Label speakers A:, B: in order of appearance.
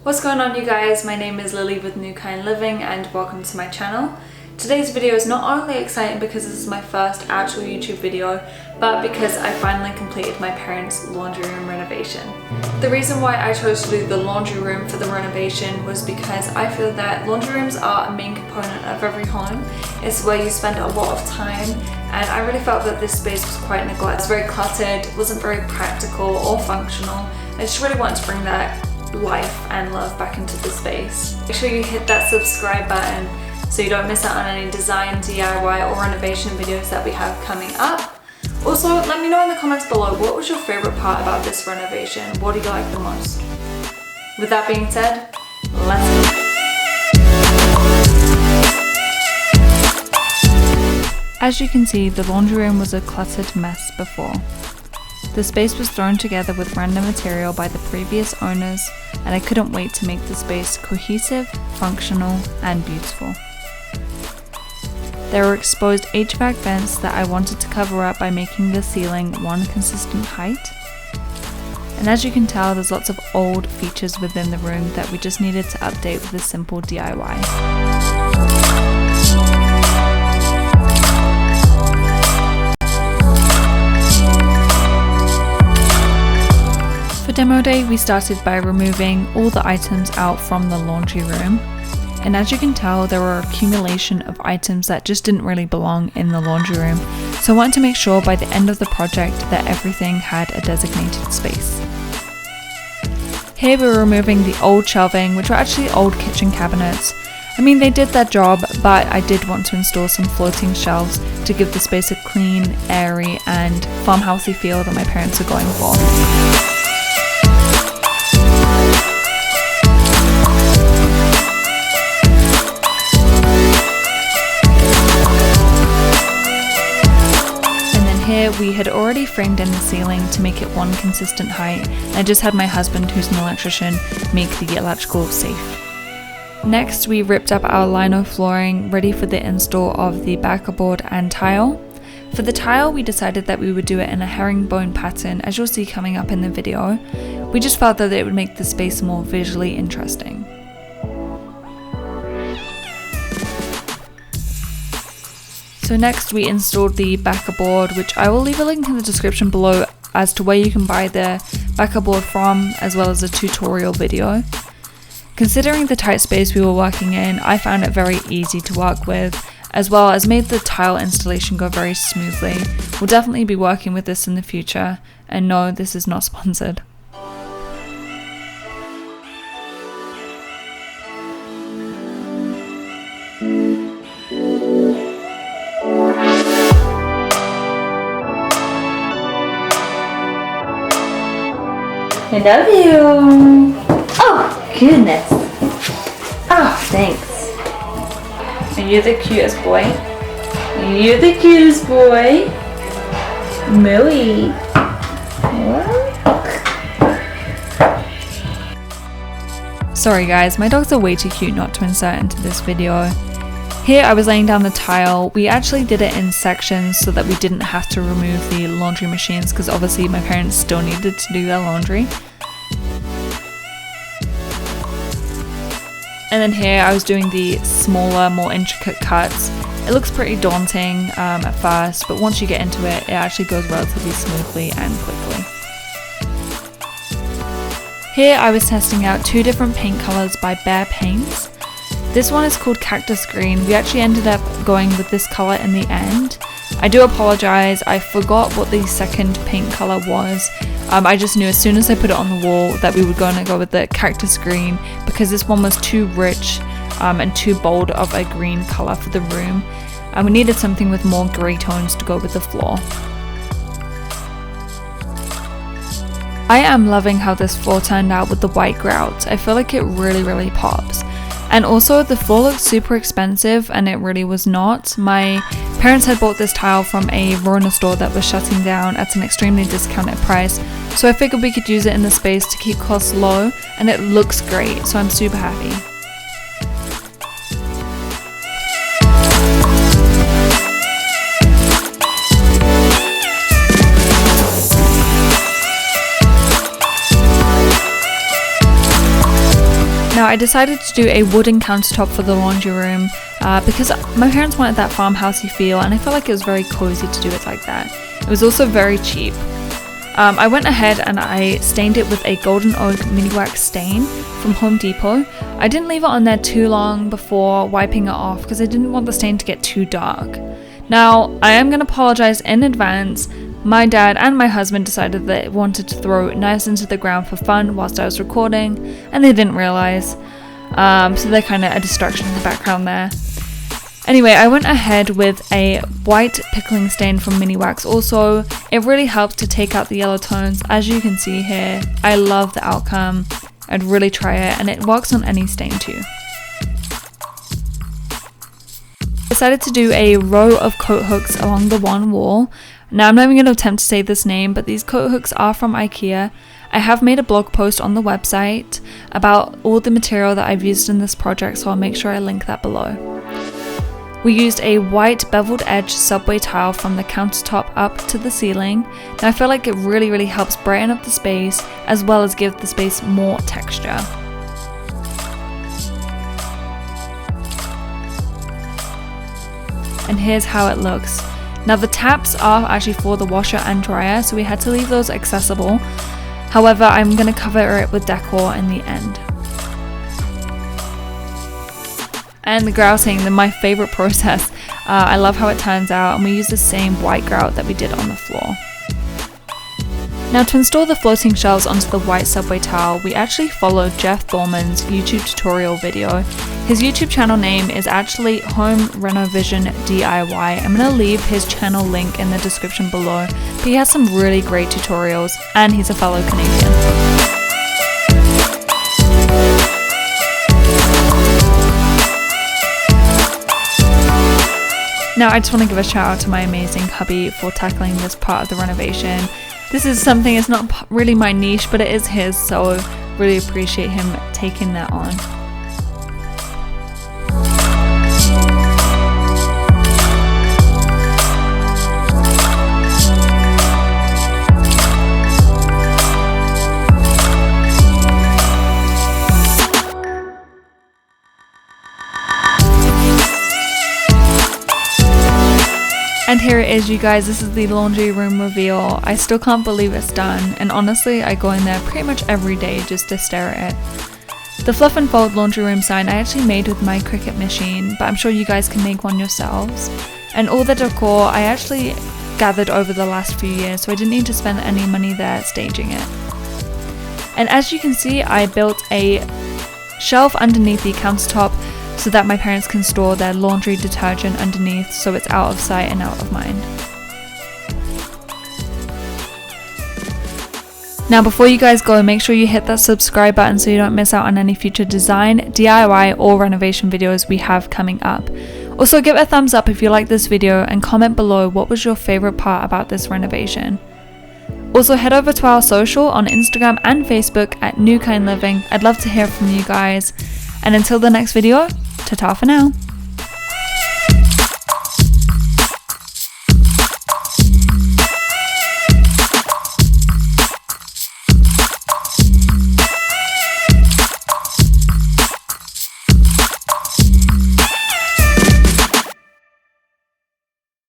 A: What's going on, you guys? My name is Lily with New Kind Living and welcome to my channel. Today's video is not only exciting because this is my first actual YouTube video, but because I finally completed my parents' laundry room renovation. The reason why I chose to do the laundry room for the renovation was because I feel that laundry rooms are a main component of every home. It's where you spend a lot of time, and I really felt that this space was quite neglected. It was very cluttered, wasn't very practical or functional. I just really wanted to bring that life and love back into the space. Make sure you hit that subscribe button so you don't miss out on any design, DIY or renovation videos that we have coming up. Also, let me know in the comments below, what was your favorite part about this renovation? What do you like the most? With that being said, let's go. As you can see, the laundry room was a cluttered mess before. The space was thrown together with random material by the previous owners, and I couldn't wait to make the space cohesive, functional, and beautiful. There were exposed HVAC vents that I wanted to cover up by making the ceiling one consistent height. And as you can tell, there's lots of old features within the room that we just needed to update with a simple DIY. For demo day, we started by removing all the items out from the laundry room. And as you can tell, there were accumulation of items that just didn't really belong in the laundry room. So I wanted to make sure by the end of the project that everything had a designated space. Here we were removing the old shelving, which were actually old kitchen cabinets. I mean, they did their job, but I did want to install some floating shelves to give the space a clean, airy, and farmhousey feel that my parents are going for. Here we had already framed in the ceiling to make it one consistent height, and I just had my husband, who's an electrician, make the electrical safe. Next, we ripped up our lino flooring, ready for the install of the backer board and tile. For the tile, we decided that we would do it in a herringbone pattern, as you'll see coming up in the video. We just felt that it would make the space more visually interesting. So next we installed the backer board, which I will leave a link in the description below as to where you can buy the backer board from, as well as a tutorial video. Considering the tight space we were working in, I found it very easy to work with, as well as made the tile installation go very smoothly. We'll definitely be working with this in the future, and no, this is not sponsored.
B: I love you. Oh, goodness. Oh, thanks.
A: Are you the cutest boy?
B: You're the cutest boy. Mooey.
A: Sorry guys, my dogs are way too cute not to insert into this video. Here I was laying down the tile. We actually did it in sections so that we didn't have to remove the laundry machines, because obviously my parents still needed to do their laundry. And then here I was doing the smaller, more intricate cuts. It looks pretty daunting at first, but once you get into it, it actually goes relatively smoothly and quickly. Here I was testing out two different paint colors by Bear Paints. This one is called Cactus Green. We actually ended up going with this color in the end. I do apologize, I forgot what the second paint color was. I just knew as soon as I put it on the wall that we were going to go with the Cactus Green, because this one was too rich and too bold of a green color for the room. And we needed something with more gray tones to go with the floor. I am loving how this floor turned out with the white grout. I feel like it really pops. And also the floor looked super expensive, and it really was not. My parents had bought this tile from a Rona store that was shutting down at an extremely discounted price, so I figured we could use it in the space to keep costs low, and it looks great, so I'm super happy. Now I decided to do a wooden countertop for the laundry room because my parents wanted that farmhousey feel, and I felt like it was very cozy to do it like that. It was also very cheap. I went ahead and I stained it with a golden oak mini wax stain from Home Depot. I didn't leave it on there too long before wiping it off because I didn't want the stain to get too dark. Now, I am going to apologize in advance. My dad and my husband decided that they wanted to throw knives into the ground for fun whilst I was recording, and they didn't realize. So they're kind of a distraction in the background there. Anyway, I went ahead with a white pickling stain from Mini Wax also. It really helps to take out the yellow tones. As you can see here, I love the outcome. I'd really try it, and it works on any stain too. I decided to do a row of coat hooks along the one wall. Now I'm not even going to attempt to say this name, but these coat hooks are from IKEA. I have made a blog post on the website about all the material that I've used in this project, so I'll make sure I link that below. We used a white beveled edge subway tile from the countertop up to the ceiling, and I feel like it really helps brighten up the space as well as give the space more texture. And here's how it looks. Now the taps are actually for the washer and dryer, so we had to leave those accessible. However, I'm going to cover it with decor in the end. And the grouting, my favorite process. I love how it turns out, and we use the same white grout that we did on the floor. Now to install the floating shelves onto the white subway tile, we actually followed Jeff Thorman's YouTube tutorial video. His YouTube channel name is actually Home Renovision DIY. I'm going to leave his channel link in the description below, but he has some really great tutorials, and he's a fellow Canadian. Now I just want to give a shout out to my amazing hubby for tackling this part of the renovation. This is something, it's not really my niche, but it is his, so I really appreciate him taking that on. And here it is, you guys. This is the laundry room reveal. I still can't believe it's done, and honestly I go in there pretty much every day just to stare at it. The fluff and fold laundry room sign I actually made with my Cricut machine, but I'm sure you guys can make one yourselves. And all the decor I actually gathered over the last few years, so I didn't need to spend any money there staging it. And as you can see, I built a shelf underneath the countertop so that my parents can store their laundry detergent underneath, so it's out of sight and out of mind. Now before you guys go, make sure you hit that subscribe button so you don't miss out on any future design, DIY or renovation videos we have coming up. Also give it a thumbs up if you like this video, and comment below what was your favorite part about this renovation. Also head over to our social on Instagram and Facebook at New Kind Living. I'd love to hear from you guys. And until the next video, ta-ta for now.